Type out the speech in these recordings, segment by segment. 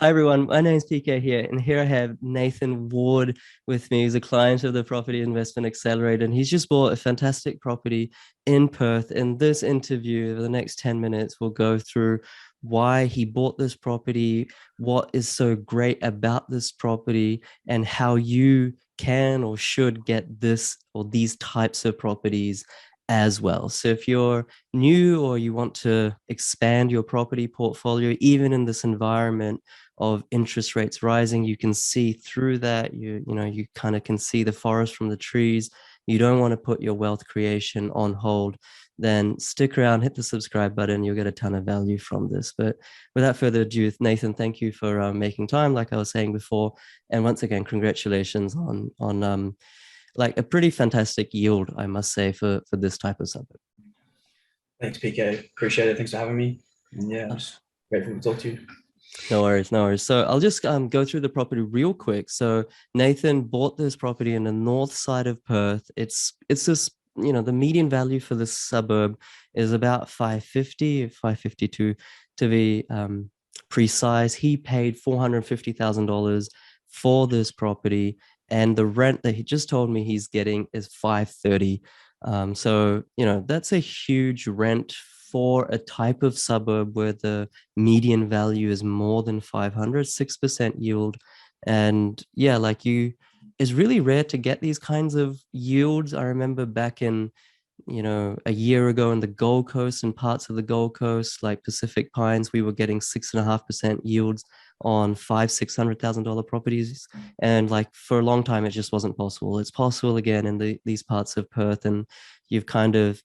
Hi everyone, my name is PK here, and here I have Nathan Ward with me. He's a client of the Property Investment Accelerator, and he's just bought a fantastic property in Perth. In this interview, over the next 10 minutes, we'll go through why he bought this property, what is so great about this property, and how you can or should get this or these types of properties as well. So if you're new or you want to expand your property portfolio, even in this environment of interest rates rising, you can see through that. You kind of can see the forest from the trees. You don't want to put your wealth creation on hold, then stick around, hit the subscribe button. You'll get a ton of value from this. But without further ado, Nathan, thank you for making time, like I was saying before. And once again, congratulations on like a pretty fantastic yield, I must say, for this type of suburb. Thanks, PK. Appreciate it. Thanks for having me. And yeah, I'm just grateful to talk to you. No worries, no worries. So I'll just go through the property real quick. So Nathan bought this property in the north side of Perth. It's this, the median value for this suburb is about 550, 552 to be precise. He paid $450,000 for this property, and the rent that he just told me he's getting is 530. So that's a huge rent for a type of suburb where the median value is more than 500, 6% yield. And yeah, it's really rare to get these kinds of yields. I remember back in, a year ago in the Gold Coast and parts of the Gold Coast, like Pacific Pines, we were getting 6.5% yields on $600,000 properties. And like for a long time, it just wasn't possible. It's possible again in these parts of Perth, and you've kind of,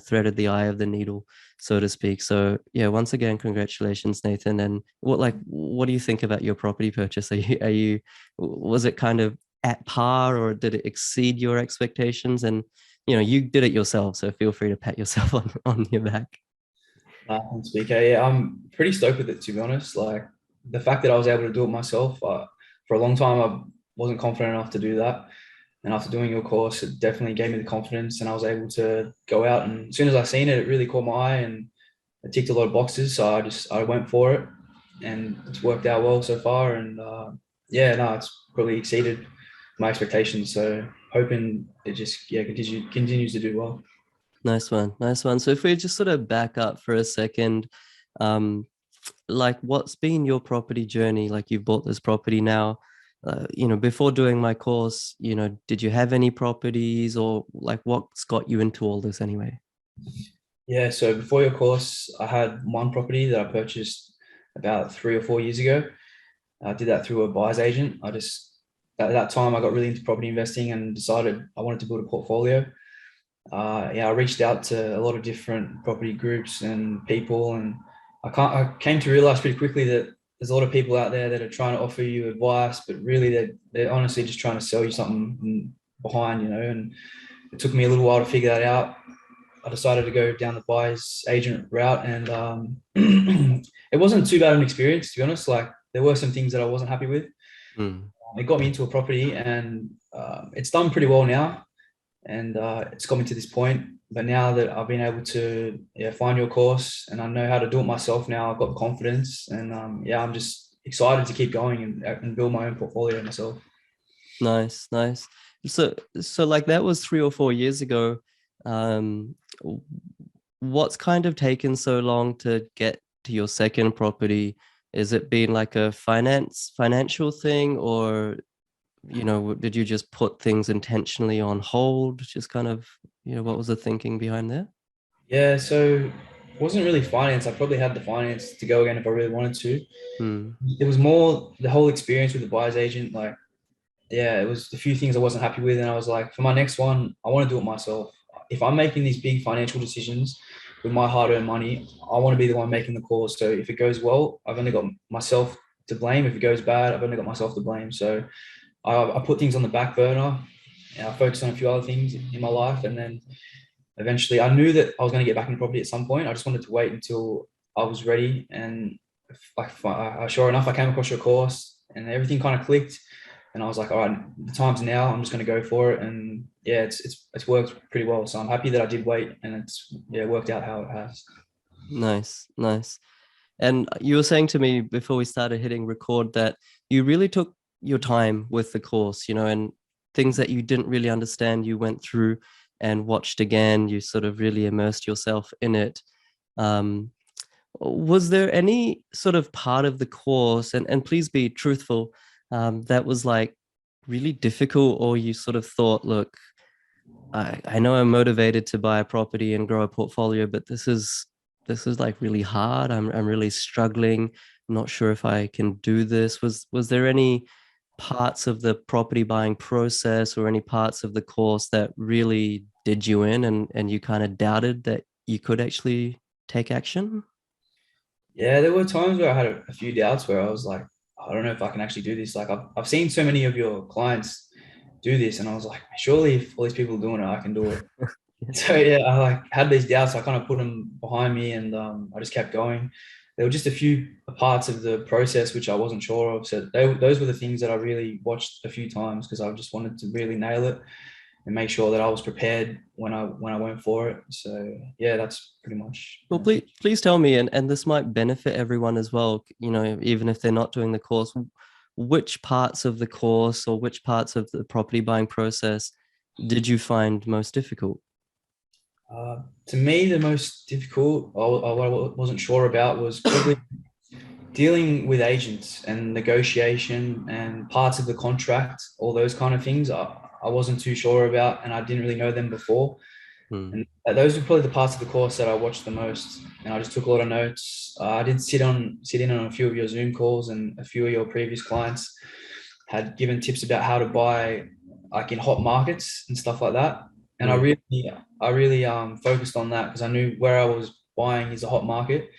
threaded the eye of the needle, so to speak. So yeah, once again, congratulations, Nathan. And what do you think about your property purchase? Was it kind of at par, or did it exceed your expectations? And you did it yourself, so feel free to pat yourself on your back. Thanks, PK. Yeah, I'm pretty stoked with it, to be honest. Like the fact that I was able to do it myself, for a long time, I wasn't confident enough to do that. And after doing your course, it definitely gave me the confidence, and I was able to go out. And as soon as I seen it, it really caught my eye, and it ticked a lot of boxes. So I went for it, and it's worked out well so far. And yeah, no, it's probably exceeded my expectations. So hoping it just continues to do well. Nice one, nice one. So if we just sort of back up for a second, um, like what's been your property journey? Like you've bought this property now. Before doing my course, did you have any properties, or like what's got you into all this anyway? Yeah, so before your course, I had one property that I purchased about 3 or 4 years ago. I did that through a buyer's agent. At that time, I got really into property investing and decided I wanted to build a portfolio. Yeah, I reached out to a lot of different property groups and people, and I came to realize pretty quickly that there's a lot of people out there that are trying to offer you advice, but really they're honestly just trying to sell you something behind, and it took me a little while to figure that out. I decided to go down the buyer's agent route, and it wasn't too bad an experience, to be honest. Like there were some things that I wasn't happy with. Mm. It got me into a property, and it's done pretty well now, and it's got me to this point. But now that I've been able to find your course and I know how to do it myself now, I've got confidence, and yeah, I'm just excited to keep going and build my own portfolio myself. Nice, nice. So like that was 3 or 4 years ago. Um, what's kind of taken so long to get to your second property? Is it been like a financial thing, or did you just put things intentionally on hold? Just kind of, what was the thinking behind there? Yeah, so it wasn't really finance. I probably had the finance to go again if I really wanted to. Hmm. It was more the whole experience with the buyer's agent. Like, yeah, it was a few things I wasn't happy with, and I was like, for my next one, I want to do it myself. If I'm making these big financial decisions with my hard-earned money, I want to be the one making the calls. So if it goes well, I've only got myself to blame. If it goes bad, I've only got myself to blame. So I put things on the back burner, and I focused on a few other things in my life, and then eventually I knew that I was going to get back into property at some point. I just wanted to wait until I was ready, and like sure enough, I came across your course, and everything kind of clicked. And I was like, all right, the time's now. I'm just going to go for it. And yeah, it's worked pretty well. So I'm happy that I did wait, and it's worked out how it has. Nice, nice. And you were saying to me before we started hitting record that you really took your time with the course, and things that you didn't really understand, you went through and watched again. You sort of really immersed yourself in it. Um, was there any sort of part of the course, and please be truthful, that was like really difficult, or you sort of thought, look, I know I'm motivated to buy a property and grow a portfolio, but this is like really hard. I'm really struggling. Not sure if I can do this. Was there any parts of the property buying process or any parts of the course that really did you in, and you kind of doubted that you could actually take action? Yeah, there were times where I had a few doubts where I was like, I don't know if I can actually do this. Like I've seen so many of your clients do this, and I was like, surely if all these people are doing it, I can do it. So yeah, I like had these doubts. I kind of put them behind me, and I just kept going. There were just a few parts of the process which I wasn't sure of. So those were the things that I really watched a few times because I just wanted to really nail it and make sure that I was prepared when I went for it. So yeah, that's pretty much. Well, please tell me, and this might benefit everyone as well, even if they're not doing the course, which parts of the course or which parts of the property buying process did you find most difficult? To me, the most difficult, what I wasn't sure about was probably dealing with agents and negotiation and parts of the contract, all those kind of things. I wasn't too sure about, and I didn't really know them before. Hmm. And those were probably the parts of the course that I watched the most. And I just took a lot of notes. I did sit in on a few of your Zoom calls, and a few of your previous clients had given tips about how to buy like in hot markets and stuff like that. And Hmm. I really focused on that because I knew where I was buying is a hot market,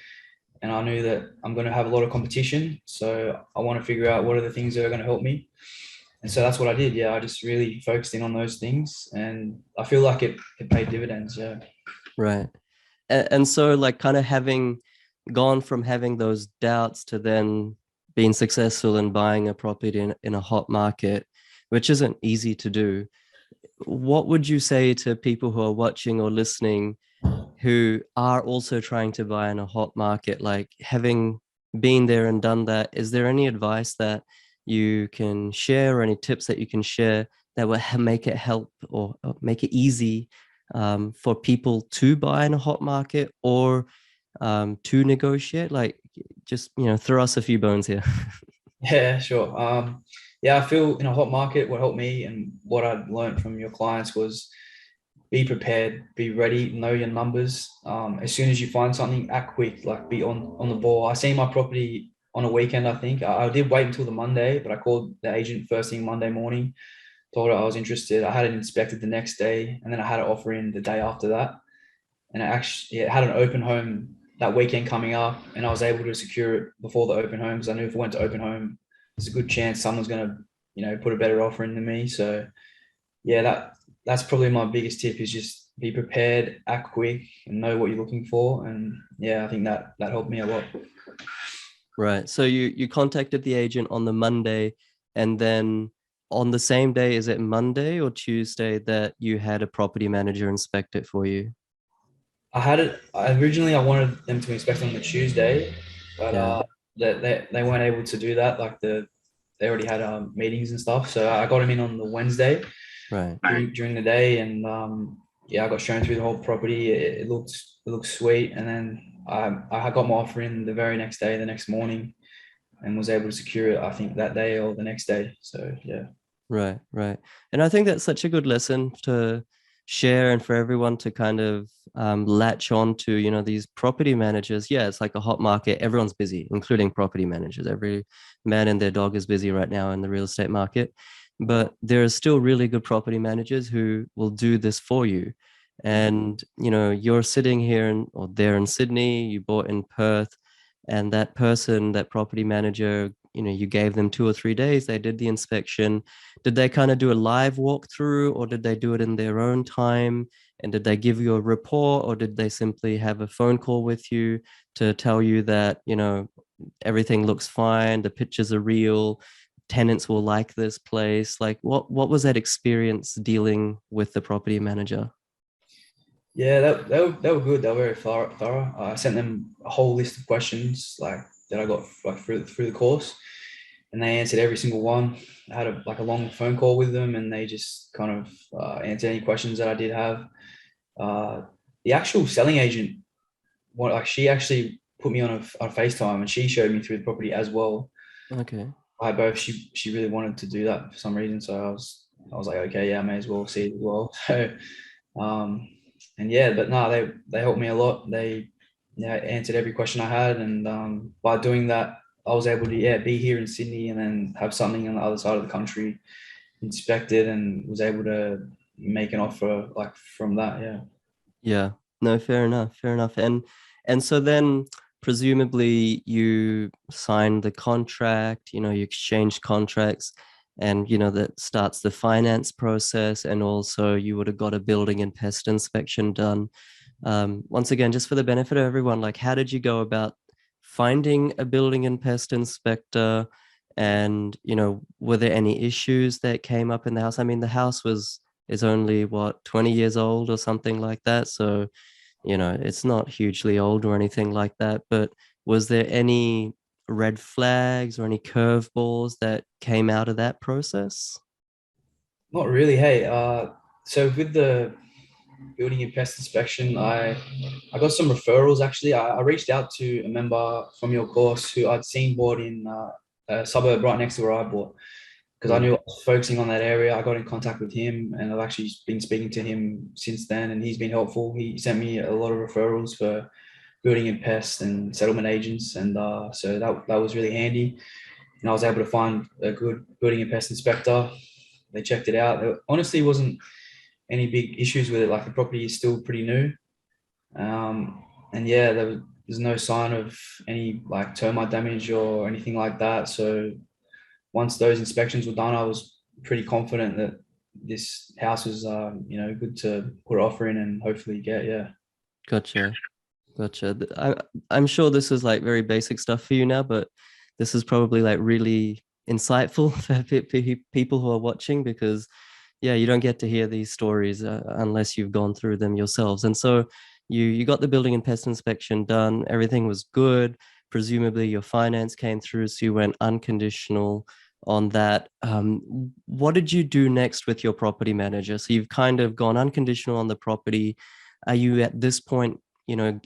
and I knew that I'm going to have a lot of competition. So I want to figure out what are the things that are going to help me. And so that's what I did. Yeah, I just really focused in on those things, and I feel like it paid dividends. Yeah. Right. And so, like, kind of having gone from having those doubts to then being successful in buying a property in a hot market, which isn't easy to do, what would you say to people who are watching or listening who are also trying to buy in a hot market, like having been there and done that? Is there any advice that you can share or any tips that you can share that will make it help or make it easy for people to buy in a hot market or to negotiate? Like, just, throw us a few bones here. Yeah, sure. Yeah, I feel in a hot market, what helped me and what I learned from your clients was be prepared, be ready, know your numbers. As soon as you find something, act quick, like be on the ball. I seen my property on a weekend, I think. I did wait until the Monday, but I called the agent first thing Monday morning, told her I was interested. I had it inspected the next day, and then I had an offer in the day after that. And it had an open home that weekend coming up, and I was able to secure it before the open home because I knew if I went to open home, there's a good chance someone's going to, put a better offer in than me. So yeah, that's probably my biggest tip is just be prepared, act quick, and know what you're looking for. And yeah, I think that helped me a lot. Right. So you contacted the agent on the Monday, and then on the same day, is it Monday or Tuesday that you had a property manager inspect it for you? Originally I wanted them to inspect on the Tuesday, but Yeah. they weren't able to do that. Like they already had meetings and stuff, so I got them in on the Wednesday Right. during the day, and yeah, I got shown through the whole property. It looked sweet, and then I got my offer in the very next day, the next morning, and was able to secure it. I think that day or the next day. So yeah. Right, right. And I think that's such a good lesson to share and for everyone to kind of latch on to, these property managers. Yeah, it's like a hot market. Everyone's busy, including property managers. Every man and their dog is busy right now in the real estate market. But there are still really good property managers who will do this for you. And, you're sitting here or there in Sydney, you bought in Perth, and that person, that property manager, you gave them 2 or 3 days, they did the inspection. Did they kind of do a live walkthrough, or did they do it in their own time? And did they give you a report, or did they simply have a phone call with you to tell you that, everything looks fine, the pictures are real, tenants will like this place? Like, what was that experience dealing with the property manager? Yeah, they were good. They were very thorough. I sent them a whole list of questions like that I got like through the course, and they answered every single one. I had a long phone call with them, and they just kind of answered any questions that I did have. Uh, the actual selling agent, she actually put me on FaceTime, and she showed me through the property as well. Okay. I both she really wanted to do that for some reason, so I was like, okay, yeah, I may as well see it as well. So and yeah, but no, they helped me a lot. They yeah answered every question I had, and by doing that, I was able to be here in Sydney and then have something on the other side of the country inspected, and was able to make an offer like from that. Yeah. Yeah. No, fair enough. Fair enough. And so then presumably you signed the contract, you exchanged contracts, and that starts the finance process, and also you would have got a building and pest inspection done. Once again, just for the benefit of everyone, like how did you go about finding a building and pest inspector? And were there any issues that came up in the house? I mean, the house is only what, 20 years old or something like that. So, it's not hugely old or anything like that. But was there any red flags or any curveballs that came out of that process? Not really. Hey, so with the building and pest inspection, I got some referrals actually. I reached out to a member from your course who I'd seen bought in a suburb right next to where I bought, because I Mm. knew I was focusing on that area. I got in contact with him, and I've actually been speaking to him since then, and he's been helpful. He sent me a lot of referrals for building and pest and settlement agents, and so that was really handy. And I was able to find a good building and pest inspector. They checked it out. There honestly wasn't any big issues with it. Like the property is still pretty new. And yeah, there's no sign of any like termite damage or anything like that. So once those inspections were done, I was pretty confident that this house was, good to put an offer in and hopefully get. Yeah. Gotcha. Gotcha. I'm sure this is like very basic stuff for you now, but this is probably like really insightful for people who are watching, because yeah, you don't get to hear these stories unless you've gone through them yourselves. And so you got the building and pest inspection done. Everything was good. Presumably your finance came through, so you went unconditional on that. What did you do next with your property manager? So you've kind of gone unconditional on the property. Are you at this point,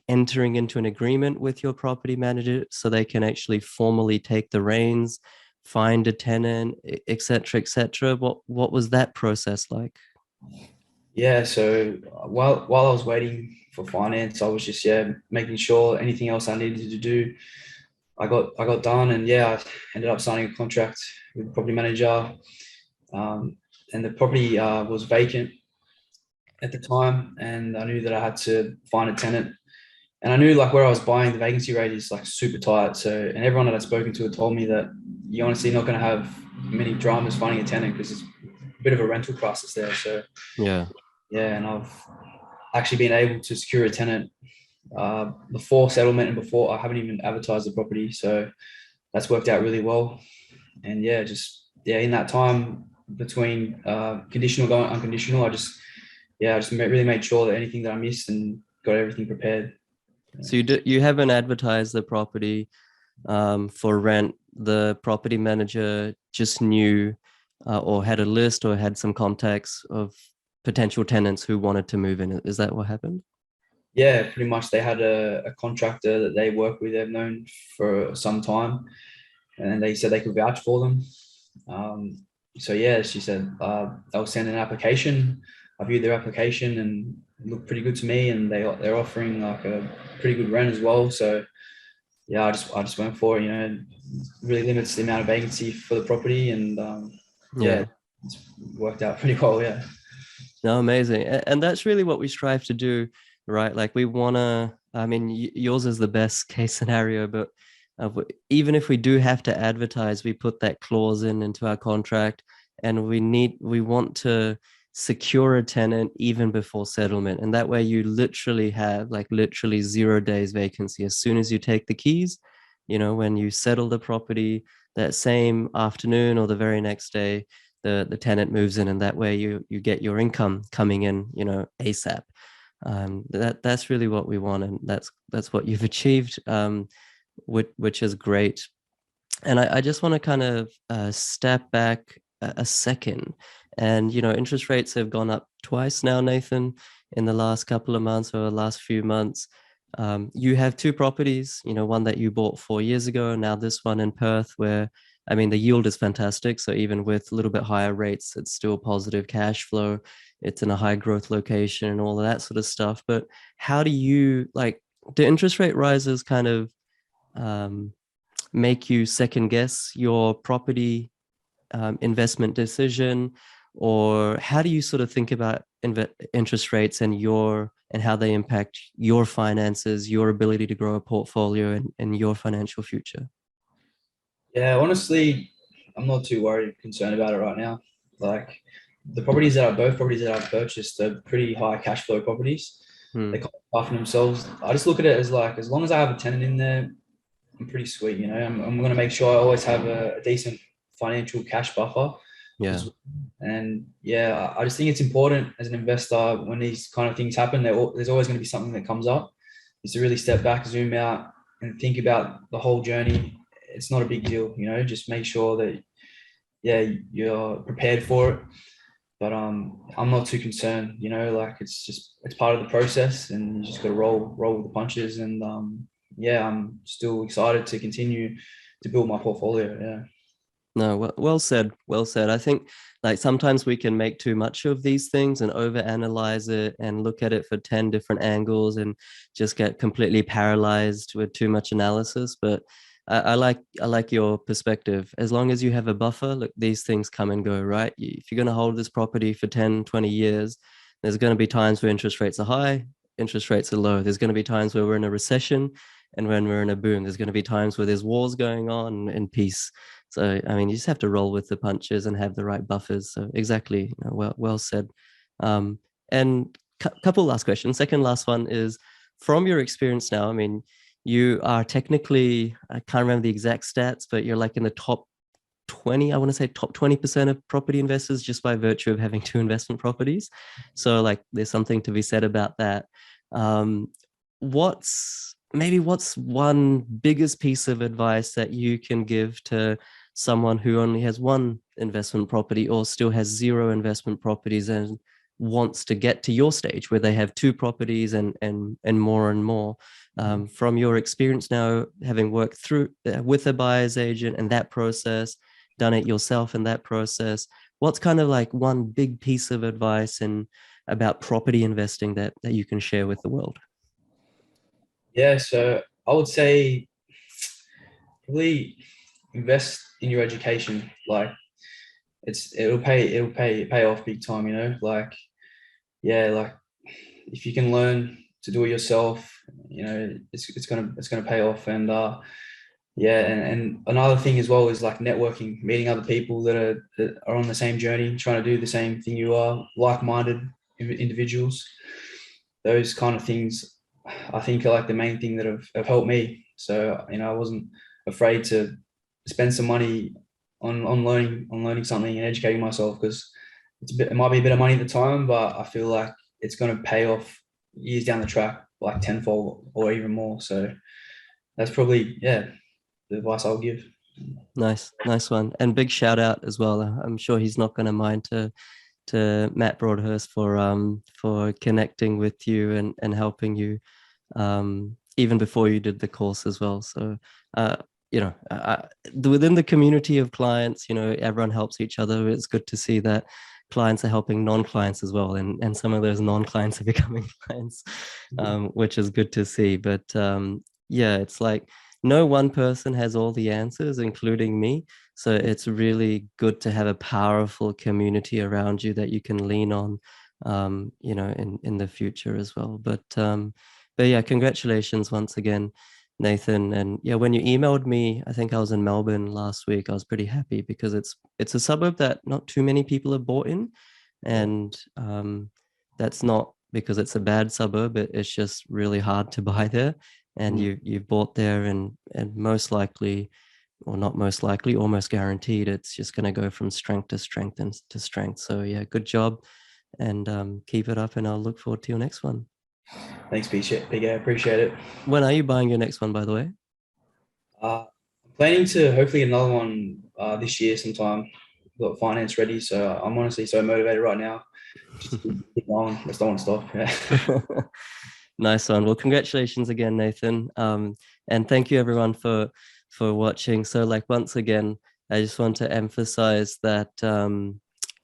entering into an agreement with your property manager so they can actually formally take the reins, find a tenant, etc., etc.? What was that process like? Yeah. So while I was waiting for finance, I was just making sure anything else I needed to do, I got done, and I ended up signing a contract with the property manager. Um, and the property was vacant at the time, and I knew that I had to find a tenant. And I knew like where I was buying, the vacancy rate is like super tight. So, and everyone that I'd spoken to had told me that you're honestly not going to have many dramas finding a tenant because it's a bit of a rental crisis there. So, Yeah. yeah, and I've actually been able to secure a tenant before settlement and before I haven't even advertised the property. So that's worked out really well. And in that time between conditional going unconditional, I just really made sure that anything that I missed and got everything prepared. So you haven't advertised the property for rent. The property manager just knew, or had a list or had some contacts of potential tenants who wanted to move in. Is that what happened? Yeah, pretty much they had a contractor that they work with, they've known for some time, and they said they could vouch for them. So yeah, she said they'll send an application. I viewed their application and it looked pretty good to me, and they're offering like a pretty good rent as well. So yeah, I just went for it. Really limits the amount of vacancy for the property, and Yeah. it's worked out pretty well. Yeah. No, amazing. And that's really what we strive to do, right? Like we want to, I mean, yours is the best case scenario, but even if we do have to advertise, we put that clause into our contract, and we want to secure a tenant even before settlement. And that way you literally have like literally 0 days vacancy. As soon as you take the keys, when you settle the property, that same afternoon or the very next day, the tenant moves in, and that way you get your income coming in, ASAP. That's really what we want, and that's what you've achieved, which is great. And I just want to kind of step back a second. And, interest rates have gone up twice now, Nathan, in the last couple of months or the last few months. You have two properties, one that you bought 4 years ago, now this one in Perth, where, I mean, the yield is fantastic. So even with a little bit higher rates, it's still positive cash flow. It's in a high growth location and all of that sort of stuff. But how do you like, do interest rate rises kind of um, make you second guess your property investment decision, or how do you sort of think about interest rates and how they impact your finances, your ability to grow a portfolio, and your financial future? Yeah, honestly, I'm not too worried, concerned about it right now. Like both properties that I've purchased are pretty high cash flow properties. They Hmm. kind of buy for themselves. I just look at it as like, as long as I have a tenant in there, I'm pretty sweet. I'm going to make sure I always have a decent financial cash buffer. Yeah. As, and yeah, I just think it's important as an investor when these kind of things happen. There's always going to be something that comes up. Is to really step back, zoom out, and think about the whole journey. It's not a big deal, Just make sure that yeah you're prepared for it. But I'm not too concerned, like it's part of the process, and you just got to roll with the punches. And yeah, I'm still excited to continue to build my portfolio. Yeah. No, well said. Well said. I think like sometimes we can make too much of these things and overanalyze it and look at it for 10 different angles and just get completely paralyzed with too much analysis. But I like your perspective. As long as you have a buffer, look, these things come and go, right? If you're going to hold this property for 10, 20 years, there's going to be times where interest rates are high, interest rates are low. There's going to be times where we're in a recession, and when we're in a boom, there's going to be times where there's wars going on and peace. So, I mean, you just have to roll with the punches and have the right buffers. So, exactly, well said. Um, and couple last questions. Second last one is from your experience now. I mean, you are technically, I can't remember the exact stats, but you're like in the top 20, I want to say top 20% of property investors just by virtue of having two investment properties. So, like, there's something to be said about that. Um, what's one biggest piece of advice that you can give to someone who only has one investment property or still has zero investment properties and wants to get to your stage where they have two properties and more and more? From your experience now, having worked through with a buyer's agent and that process, done it yourself in that process, what's kind of like one big piece of advice and about property investing that you can share with the world? Yeah, so I would say probably invest in your education. Like it'll pay off big time, Like yeah, like if you can learn to do it yourself, it's gonna pay off. And yeah, and another thing as well is like networking, meeting other people that are on the same journey, trying to do the same thing you are, like-minded individuals. Those kind of things, I think, are like the main thing that have helped me. So I wasn't afraid to spend some money on learning something and educating myself, because it might be a bit of money at the time, but I feel like it's going to pay off years down the track, like tenfold or even more. So that's probably, yeah, the advice I'll give. Nice one, and big shout out as well. I'm sure he's not going to mind to Matt Broadhurst for connecting with you and helping you even before you did the course as well. So uh, within the community of clients, everyone helps each other. It's good to see that clients are helping non-clients as well, and some of those non-clients are becoming clients, which is good to see. But yeah, it's like no one person has all the answers, including me. So it's really good to have a powerful community around you that you can lean on, in the future as well. But yeah, congratulations once again, Nathan. And yeah, when you emailed me, I think I was in Melbourne last week. I was pretty happy because it's a suburb that not too many people have bought in, and that's not because it's a bad suburb. It's just really hard to buy there, and Mm. you've bought there, and most likely, or not most likely, almost guaranteed, it's just going to go from strength to strength and to strength. So yeah, good job, and keep it up, and I'll look forward to your next one. Thanks, Big A. Appreciate it. When are you buying your next one, by the way? I'm planning to hopefully get another one this year sometime. Got finance ready, so I'm honestly so motivated right now. Just keep going. Just don't want to stop. Yeah. Nice one. Well, congratulations again, Nathan. And thank you everyone for watching. So like once again, I just want to emphasize that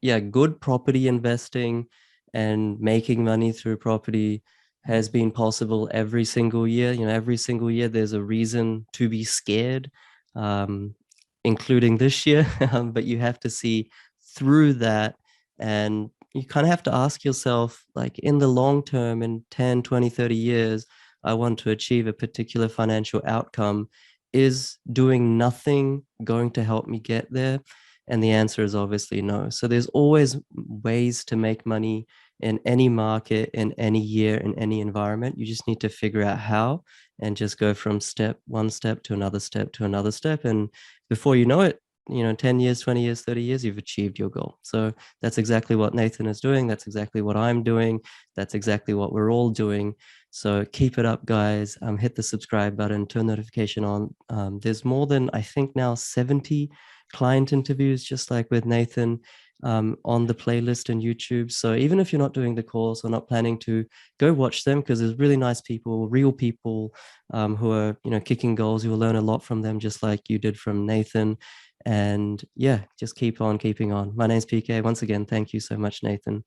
yeah, good property investing and making money through property has been possible every single year. You know, every single year there's a reason to be scared, um, including this year. But you have to see through that, and you kind of have to ask yourself, like in the long term, in 10, 20, 30 years, I want to achieve a particular financial outcome. Is doing nothing going to help me get there? And the answer is obviously no. So there's always ways to make money in any market, in any year, in any environment. You just need to figure out how and just go from one step to another step to another step. And before you know it, 10 years, 20 years, 30 years, you've achieved your goal. So that's exactly what Nathan is doing. That's exactly what I'm doing. That's exactly what we're all doing. So keep it up, guys. Hit the subscribe button, turn notification on. There's more than, I think now, 70 client interviews, just like with Nathan, on the playlist and YouTube. So even if you're not doing the course or not planning to, go watch them, because there's really nice people, real people, who are, kicking goals. You will learn a lot from them, just like you did from Nathan. And yeah, just keep on keeping on. My name's PK. Once again, thank you so much, Nathan.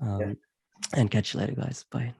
Yeah. And catch you later, guys. Bye.